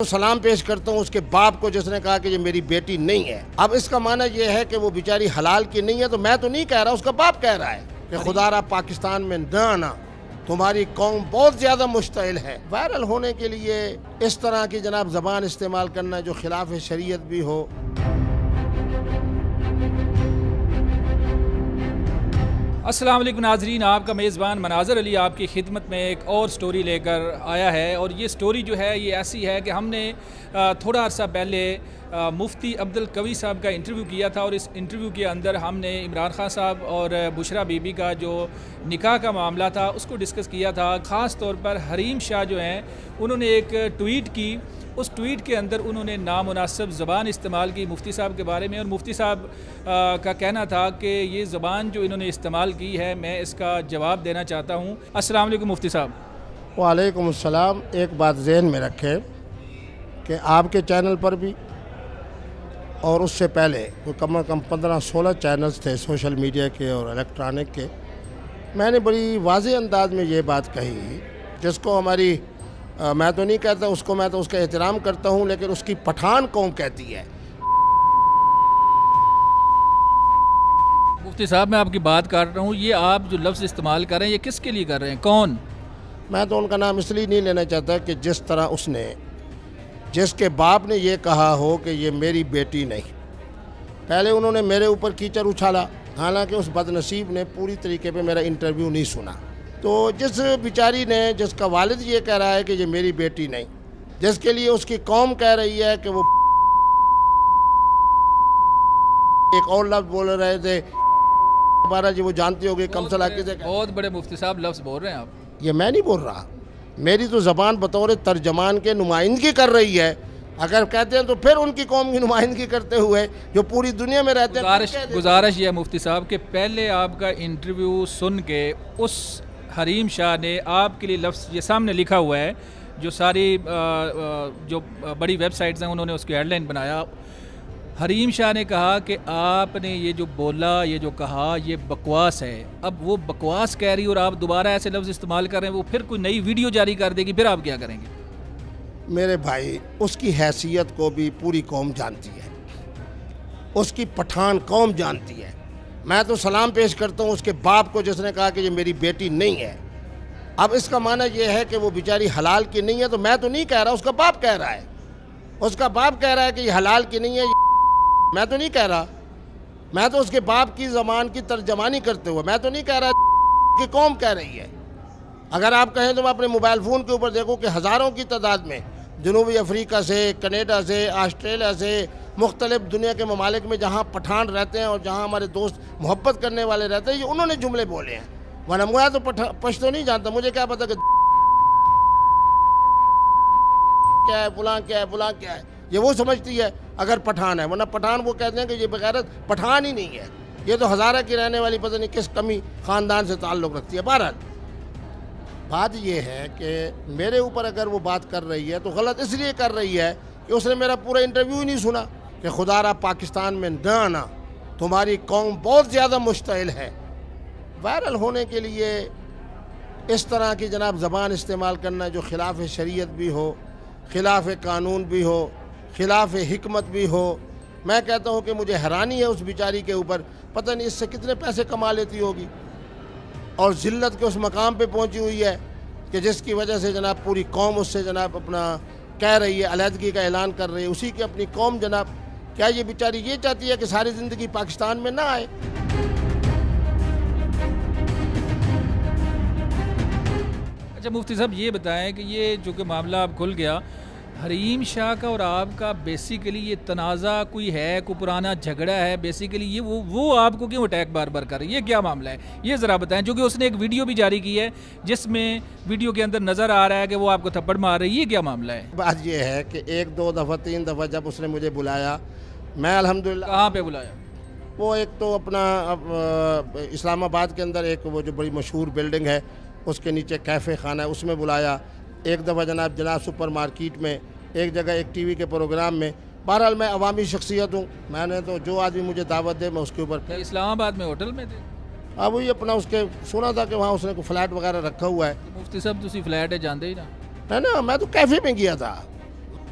سلام پیش کرتا ہوں اس کے باپ کو جس نے کہا کہ یہ میری بیٹی نہیں ہے۔ اب اس کا معنی یہ ہے کہ وہ بیچاری حلال کی نہیں ہے، تو میں تو نہیں کہہ رہا، اس کا باپ کہہ رہا ہے کہ خدا را پاکستان میں نہ آنا، تمہاری قوم بہت زیادہ مشتعل ہے۔ وائرل ہونے کے لیے اس طرح کی جناب زبان استعمال کرنا جو خلاف شریعت بھی ہو۔ السلام علیکم ناظرین، آپ کا میزبان مناظر علی آپ کی خدمت میں ایک اور سٹوری لے کر آیا ہے، اور یہ سٹوری جو ہے یہ ایسی ہے کہ ہم نے تھوڑا عرصہ پہلے مفتی عبدالقوی صاحب کا انٹرویو کیا تھا، اور اس انٹرویو کے اندر ہم نے عمران خان صاحب اور بشرا بی بی کا جو نکاح کا معاملہ تھا اس کو ڈسکس کیا تھا۔ خاص طور پر حریم شاہ جو ہیں انہوں نے ایک ٹویٹ کی، اس ٹویٹ کے اندر انہوں نے نامناسب زبان استعمال کی مفتی صاحب کے بارے میں، اور مفتی صاحب کا کہنا تھا کہ یہ زبان جو انہوں نے استعمال کی ہے میں اس کا جواب دینا چاہتا ہوں۔ السلام علیکم مفتی صاحب۔ وعلیکم السلام۔ ایک بات ذہن میں رکھیں کہ آپ کے چینل پر بھی اور اس سے پہلے کم از کم 15-16 چینلز تھے سوشل میڈیا کے اور الیکٹرانک کے، میں نے بڑی واضح انداز میں یہ بات کہی جس کو ہماری میں تو نہیں کہتا اس کو، میں تو اس کا احترام کرتا ہوں، لیکن اس کی پٹھان قوم کہتی ہے۔ مفتی صاحب میں آپ کی بات کر رہا ہوں، یہ آپ جو لفظ استعمال کر رہے ہیں یہ کس کے لیے کر رہے ہیں، کون؟ میں تو ان کا نام اس لیے نہیں لینا چاہتا کہ جس طرح اس نے، جس کے باپ نے یہ کہا ہو کہ یہ میری بیٹی نہیں، پہلے انہوں نے میرے اوپر کیچڑ اچھالا، حالانکہ اس بد نصیب نے پوری طریقے پہ میرا انٹرویو نہیں سنا۔ تو جس بیچاری نے، جس کا والد یہ کہہ رہا ہے کہ یہ میری بیٹی نہیں، جس کے لیے اس کی قوم کہہ رہی ہے کہ وہ ایک اور لفظ بول رہے تھے بارہ جی، وہ جانتی ہوگی کم صلاح کسے کہتے ہیں۔ بہت بڑے مفتی صاحب لفظ بول رہے ہیں آپ۔ یہ میں نہیں بول رہا، میری تو زبان بطور ترجمان کے نمائندگی کر رہی ہے۔ اگر کہتے ہیں تو پھر ان کی قوم کی نمائندگی کرتے ہوئے جو پوری دنیا میں رہتے ہیں۔ گزارش یہ ہے مفتی صاحب کہ پہلے آپ کا انٹرویو سن کے اس حریم شاہ نے آپ کے لیے لفظ یہ سامنے لکھا ہوا ہے، جو ساری جو بڑی ویب سائٹس ہیں انہوں نے اس کی ہیڈ لائن بنایا۔ حریم شاہ نے کہا کہ آپ نے یہ جو بولا، یہ جو کہا، یہ بکواس ہے۔ اب وہ بکواس کہہ رہی اور آپ دوبارہ ایسے لفظ استعمال کر رہے ہیں، وہ پھر کوئی نئی ویڈیو جاری کر دے گی، پھر آپ کیا کریں گے؟ میرے بھائی، اس کی حیثیت کو بھی پوری قوم جانتی ہے، اس کی پٹھان قوم جانتی ہے۔ میں تو سلام پیش کرتا ہوں اس کے باپ کو جس نے کہا کہ یہ میری بیٹی نہیں ہے۔ اب اس کا معنی یہ ہے کہ وہ بیچاری حلال کی نہیں ہے، تو میں تو نہیں کہہ رہا، اس کا باپ کہہ رہا ہے۔ اس کا باپ کہہ رہا ہے کہ یہ حلال کی نہیں ہے، میں تو نہیں کہہ رہا، میں تو اس کے باپ کی زبان کی ترجمانی کرتے ہوئے، میں تو نہیں کہہ رہا کہ قوم کہہ رہی ہے۔ اگر آپ کہیں تو میں اپنے موبائل فون کے اوپر دیکھوں کہ ہزاروں کی تعداد میں جنوبی افریقہ سے، کینیڈا سے، آسٹریلیا سے، مختلف دنیا کے ممالک میں جہاں پٹھان رہتے ہیں اور جہاں ہمارے دوست محبت کرنے والے رہتے ہیں، یہ انہوں نے جملے بولے ہیں۔ ورنہ میں تو پشتو نہیں جانتا، مجھے کیا پتا کہ کیا ہے، فلاں کیا ہے، فلاں کیا ہے، یہ وہ سمجھتی ہے اگر پٹھان ہے۔ ورنہ پٹھان وہ کہتے ہیں کہ یہ بغیرت پٹھان ہی نہیں ہے، یہ تو ہزارہ کی رہنے والی پتہ نہیں کس کمی خاندان سے تعلق رکھتی ہے۔ بہرحال بات یہ ہے کہ میرے اوپر اگر وہ بات کر رہی ہے تو غلط اس لیے کر رہی ہے کہ اس نے میرا پورا انٹرویو ہی نہیں سنا کہ خدا را پاکستان میں نہ آنا، تمہاری قوم بہت زیادہ مشتعل ہے۔ وائرل ہونے کے لیے اس طرح کی جناب زبان استعمال کرنا جو خلاف شریعت بھی ہو، خلاف قانون بھی ہو، خلاف حکمت بھی ہو، میں کہتا ہوں کہ مجھے حیرانی ہے اس بیچاری کے اوپر، پتہ نہیں اس سے کتنے پیسے کما لیتی ہوگی، اور ذلت کے اس مقام پہ پہنچی ہوئی ہے کہ جس کی وجہ سے جناب پوری قوم اس سے جناب اپنا کہہ رہی ہے، علیحدگی کا اعلان کر رہی ہے، اسی کی اپنی قوم جناب۔ کیا یہ بیچاری یہ چاہتی ہے کہ ساری زندگی پاکستان میں نہ آئے؟ اچھا مفتی صاحب یہ بتائیں کہ یہ جو کہ معاملہ اب کھل گیا، حریم شاہ کا اور آپ کا بیسیکلی یہ تنازع کوئی ہے، کوئی پرانا جھگڑا ہے بیسیکلی، یہ وہ آپ کو کیوں اٹیک بار بار کر رہی ہے، یہ کیا معاملہ ہے یہ ذرا بتائیں؟ جو کہ اس نے ایک ویڈیو بھی جاری کی ہے جس میں ویڈیو کے اندر نظر آ رہا ہے کہ وہ آپ کو تھپڑ مار رہی ہے، یہ کیا معاملہ ہے؟ بات یہ ہے کہ 1-2 دفعہ 3 دفعہ جب اس نے مجھے بلایا، میں الحمدللہ۔ کہاں پہ بلایا؟ وہ ایک تو اپنا اسلام آباد کے اندر ایک وہ جو بڑی مشہور بلڈنگ ہے اس کے نیچے کیفے خانہ ہے، اس میں بلایا۔ ایک دفعہ جناب سپر مارکیٹ میں، ایک جگہ ایک ٹی وی کے پروگرام میں۔ بہرحال میں عوامی شخصیت ہوں، میں نے تو جو آدمی مجھے دعوت دے میں اس کے اوپر۔ اسلام آباد میں ہوٹل میں تھے؟ اب وہی اپنا اس کے سنا تھا کہ وہاں اس نے کوئی فلیٹ وغیرہ رکھا ہوا ہے۔ مفتی صاحب تسی فلیٹ ہے جاندے ہی نا؟ ہے نا، میں تو کیفے میں گیا تھا،